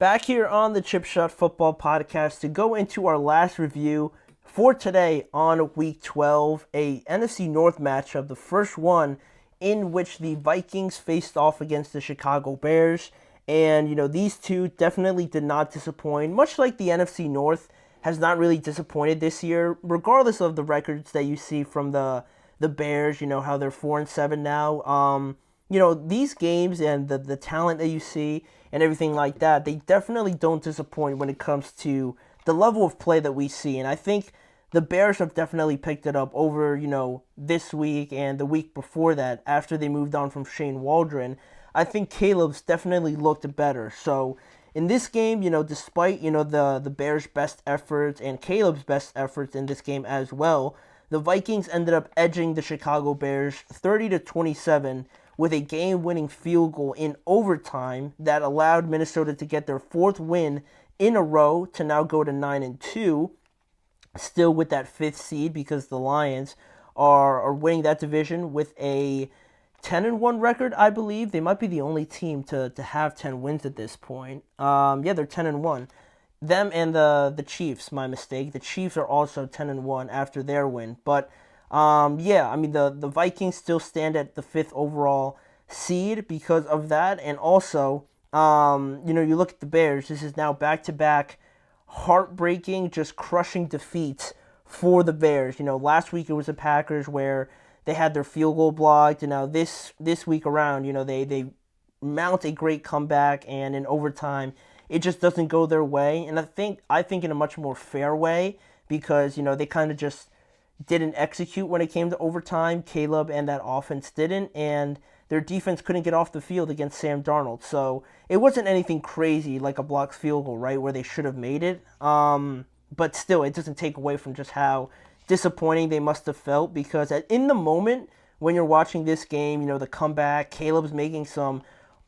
Back here on the Chip Shot Football Podcast to go into our last review for today on Week 12, a NFC North matchup, the first one in which the Vikings faced off against the Chicago Bears. And, these two definitely did not disappoint, much like the NFC North has not really disappointed this year, regardless of the records that you see from the Bears, how they're 4-7 now. These games and the talent that you see and everything like that, they definitely don't disappoint when it comes to the level of play that we see. And I think the Bears have definitely picked it up over, this week and the week before that after they moved on from Shane Waldron. I think Caleb's definitely looked better. So in this game, despite, the Bears' best efforts and Caleb's best efforts in this game as well, the Vikings ended up edging the Chicago Bears 30-27 with a game-winning field goal in overtime that allowed Minnesota to get their fourth win in a row to now go to 9-2, still with that fifth seed because the Lions are winning that division with a 10-1 record, I believe. They might be the only team to have 10 wins at this point. They're 10-1. Them and the Chiefs, my mistake. The Chiefs are also 10-1 after their win. But the Vikings still stand at the fifth overall seed because of that. And also, you look at the Bears. This is now back-to-back heartbreaking, just crushing defeats for the Bears. Last week it was the Packers where they had their field goal blocked. And now this week around, they mount a great comeback. And in overtime, it just doesn't go their way. And I think in a much more fair way because, they kind of just didn't execute when it came to overtime. Caleb and that offense didn't, and their defense couldn't get off the field against Sam Darnold. So it wasn't anything crazy like a blocked field goal, right, where they should have made it. But still, it doesn't take away from just how disappointing they must have felt because in the moment when you're watching this game, the comeback, Caleb's making some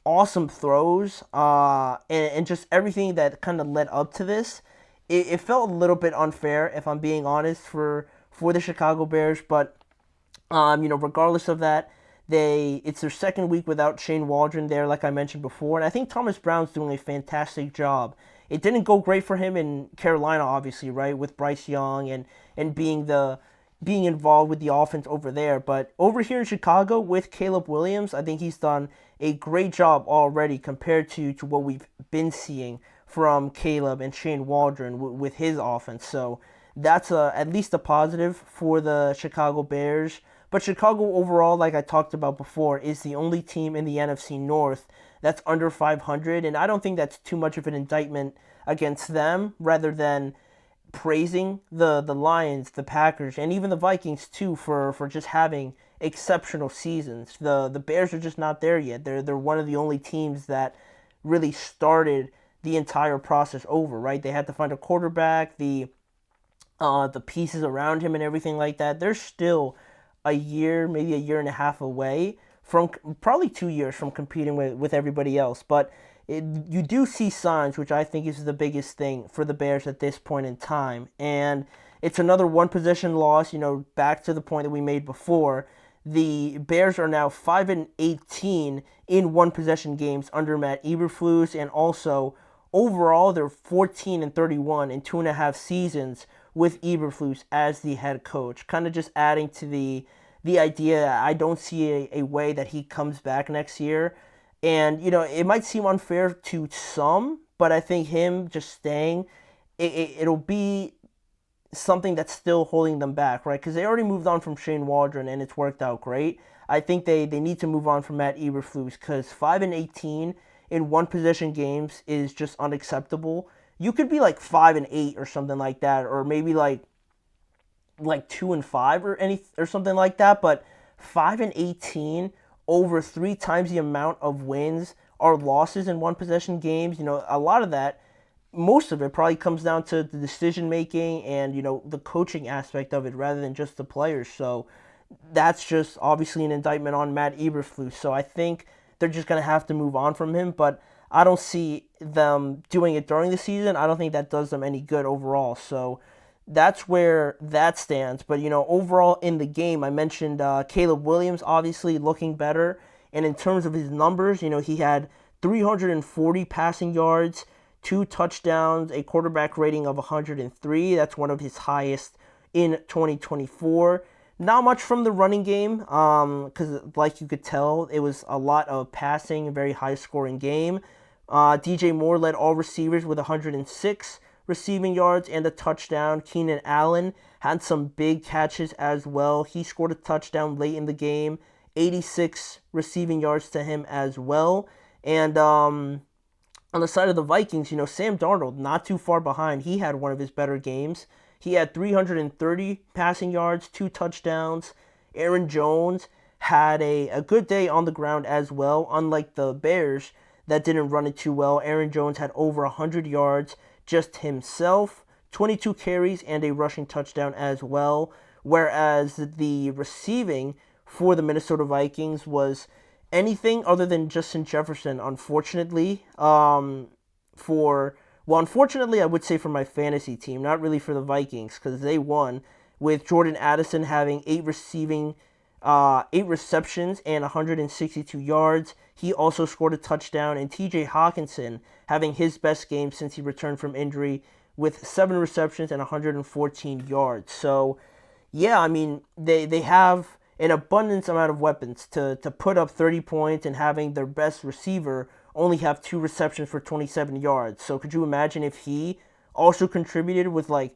awesome throws, and just everything that kind of led up to this, it felt a little bit unfair, if I'm being honest, for the Chicago Bears. But regardless of that, it's their second week without Shane Waldron there, like I mentioned before, and I think Thomas Brown's doing a fantastic job. It didn't go great for him in Carolina, obviously, right, with Bryce Young and being involved with the offense over there. But over here in Chicago with Caleb Williams, I think he's done a great job already compared to what we've been seeing from Caleb and Shane Waldron with his offense. So that's at least a positive for the Chicago Bears. But Chicago overall, like I talked about before, is the only team in the NFC North that's under 500. And I don't think that's too much of an indictment against them, rather than praising the Lions, the Packers, and even the Vikings too for just having exceptional seasons. The Bears are just not there yet. They're one of the only teams that really started the entire process over, right? They had to find a quarterback, the pieces around him and everything like that. They're still a year, maybe a year and a half away from probably 2 years from competing with everybody else. But you do see signs, which I think is the biggest thing for the Bears at this point in time. And it's another one possession loss, back to the point that we made before. The Bears are now 5-18 in one possession games under Matt Eberflus, and also overall they're 14-31 in 2.5 seasons with Eberflus as the head coach. Kind of just adding to the idea that I don't see a way that he comes back next year. And, it might seem unfair to some, but I think him just staying, it'll be something that's still holding them back, right? Because they already moved on from Shane Waldron, and it's worked out great. I think they need to move on from Matt Eberflus, because 5-18 in one possession games is just unacceptable. You could be like 5-8 or something like that, or maybe like 2-5 or something like that. But 5-18 over 3 times the amount of wins or losses in one possession games. A lot of that, most of it probably comes down to the decision making and the coaching aspect of it rather than just the players. So that's just obviously an indictment on Matt Eberflus. So I think they're just gonna have to move on from him. But I don't see them doing it during the season. I don't think that does them any good overall. So that's where that stands. But, overall in the game, I mentioned Caleb Williams obviously looking better. And in terms of his numbers, he had 340 passing yards, 2 touchdowns, a quarterback rating of 103. That's one of his highest in 2024. Not much from the running game, because like you could tell, it was a lot of passing, a very high-scoring game. DJ Moore led all receivers with 106 receiving yards and a touchdown. Keenan Allen had some big catches as well. He scored a touchdown late in the game, 86 receiving yards to him as well. And on the side of the Vikings, Sam Darnold, not too far behind. He had one of his better games. He had 330 passing yards, 2 touchdowns. Aaron Jones had a good day on the ground as well. Unlike the Bears that didn't run it too well, Aaron Jones had over 100 yards just himself, 22 carries, and a rushing touchdown as well. Whereas the receiving for the Minnesota Vikings was anything other than Justin Jefferson, unfortunately. Unfortunately, I would say for my fantasy team, not really for the Vikings, because they won, with Jordan Addison having 8 receptions and 162 yards. He also scored a touchdown, and TJ Hawkinson having his best game since he returned from injury with 7 receptions and 114 yards. So, yeah, I mean, they have an abundance amount of weapons to put up 30 points, and having their best receiver only have 2 receptions for 27 yards. So could you imagine if he also contributed with like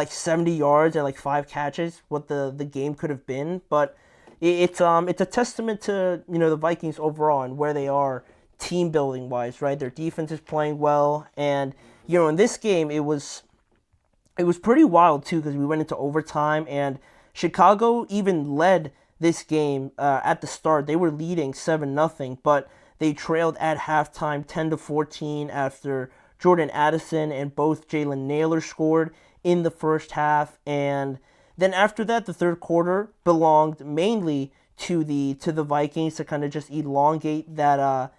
70 yards and 5 catches, what the game could have been? But it's a testament to the Vikings overall and where they are team building wise, right? Their defense is playing well, and in this game it was pretty wild too, because we went into overtime and Chicago even led this game at the start. They were leading 7-0, but they trailed at halftime 10-14 after Jordan Addison and both Jalen Naylor scored in the first half. And then after that, the third quarter belonged mainly to the Vikings to kind of just elongate that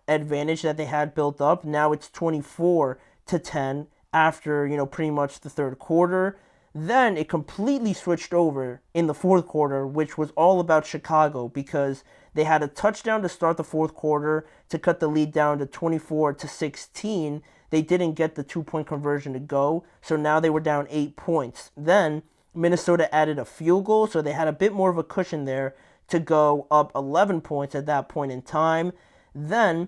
advantage that they had built up. Now it's 24-10 after pretty much the third quarter. Then it completely switched over in the fourth quarter, which was all about Chicago, because they had a touchdown to start the fourth quarter to cut the lead down to 24-16. They didn't get the 2-point conversion to go, so now they were down 8 points. Then Minnesota added a field goal, so they had a bit more of a cushion there to go up 11 points at that point in time. Then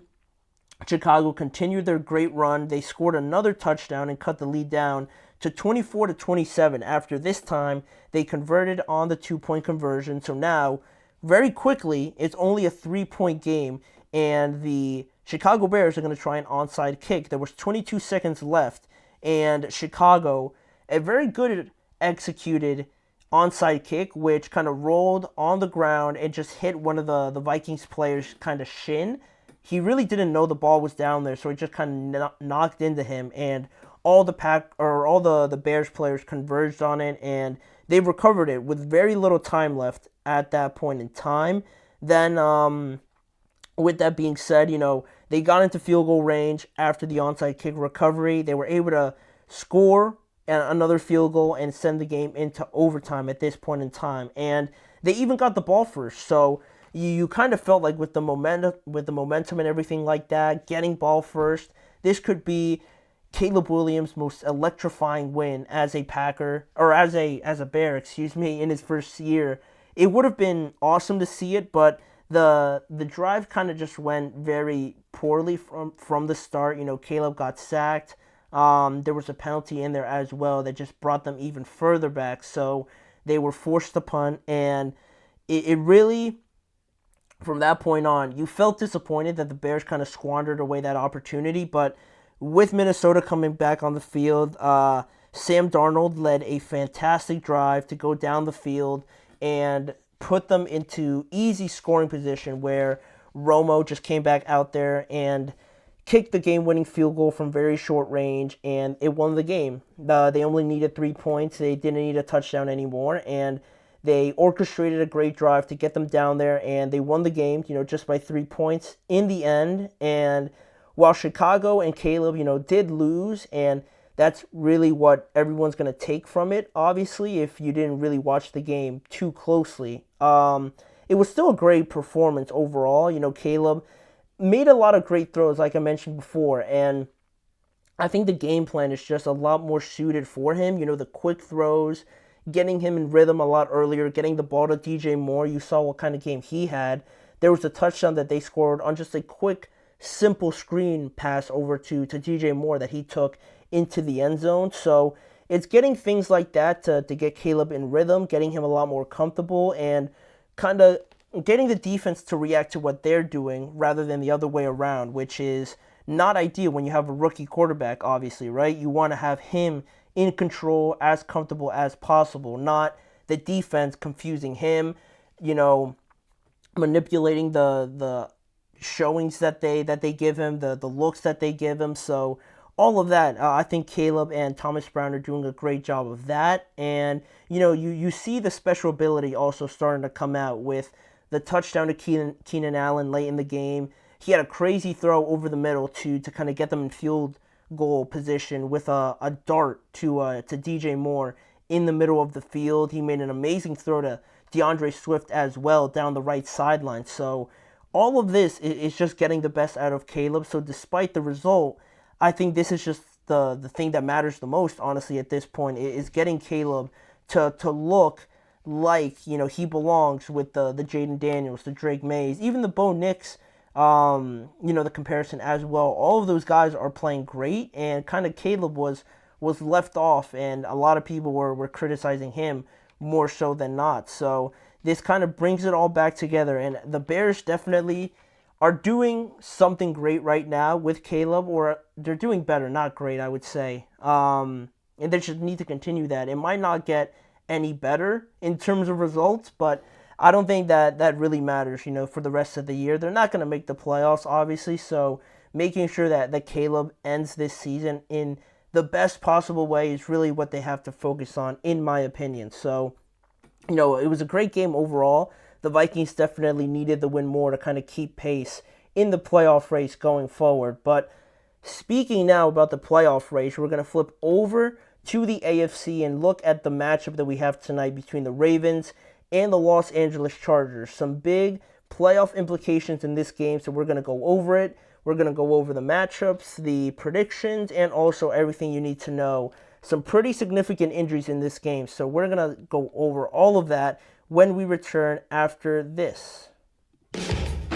Chicago continued their great run. They scored another touchdown and cut the lead down to 24-27. After this time, they converted on the 2-point conversion. So now, very quickly, it's only a 3-point game, and the Chicago Bears are going to try an onside kick. There was 22 seconds left, and Chicago, a very good executed onside kick, which kind of rolled on the ground and just hit one of the Vikings players' kind of shin. He really didn't know the ball was down there, so it just kind of knocked into him, and all the Bears players converged on it, and they recovered it with very little time left at that point in time. Then, with that being said, they got into field goal range after the onside kick recovery. They were able to score another field goal and send the game into overtime at this point in time, and they even got the ball first. So you kind of felt like with the momentum and everything like that, getting ball first, this could be Caleb Williams' most electrifying win as a Packer, or as a Bear, in his first year. It would have been awesome to see it, but the drive kind of just went very poorly from the start. Caleb got sacked. There was a penalty in there as well that just brought them even further back. So they were forced to punt, and it really, from that point on, you felt disappointed that the Bears kind of squandered away that opportunity. But with Minnesota coming back on the field, Sam Darnold led a fantastic drive to go down the field and put them into easy scoring position, where Romo just came back out there and kicked the game-winning field goal from very short range, and it won the game. They only needed 3 points. They didn't need a touchdown anymore, and they orchestrated a great drive to get them down there, and they won the game, just by 3 points in the end. And while Chicago and Caleb, did lose, and that's really what everyone's going to take from it, obviously, if you didn't really watch the game too closely. It was still a great performance overall. Caleb made a lot of great throws, like I mentioned before, and I think the game plan is just a lot more suited for him. The quick throws, getting him in rhythm a lot earlier, getting the ball to DJ Moore. You saw what kind of game he had. There was a touchdown that they scored on just a quick, simple screen pass over to DJ Moore that he took into the end zone. So it's getting things like that to get Caleb in rhythm, getting him a lot more comfortable, and kind of getting the defense to react to what they're doing rather than the other way around, which is not ideal when you have a rookie quarterback, obviously, right? You want to have him in control, as comfortable as possible, not the defense confusing him, you know, manipulating the showings that they give him, the looks that they give him. So all of that, I think Caleb and Thomas Brown are doing a great job of that. And you see the special ability also starting to come out with the touchdown to Keenan Allen late in the game. He had a crazy throw over the middle to kind of get them in field goal position with a dart to DJ Moore in the middle of the field. He made an amazing throw to DeAndre Swift as well down the right sideline. So all of this is just getting the best out of Caleb. So despite the result, I think this is just the thing that matters the most, honestly, at this point, is getting Caleb to look like, he belongs with the Jaden Daniels, the Drake Mays, even the Bo Nix, the comparison as well. All of those guys are playing great, and kind of Caleb was left off, and a lot of people were criticizing him more so than not. So this kind of brings it all back together, and the Bears definitely are doing something great right now with Caleb, or they're doing better, not great, I would say. And they should need to continue that. It might not get any better in terms of results, but I don't think that really matters, for the rest of the year. They're not going to make the playoffs, obviously, so making sure that Caleb ends this season in the best possible way is really what they have to focus on, in my opinion. So, it was a great game overall. The Vikings definitely needed the win more to kind of keep pace in the playoff race going forward. But speaking now about the playoff race, we're going to flip over to the AFC and look at the matchup that we have tonight between the Ravens and the Los Angeles Chargers. Some big playoff implications in this game, so we're going to go over it. We're going to go over the matchups, the predictions, and also everything you need to know. Some pretty significant injuries in this game, so we're going to go over all of that when we return after this.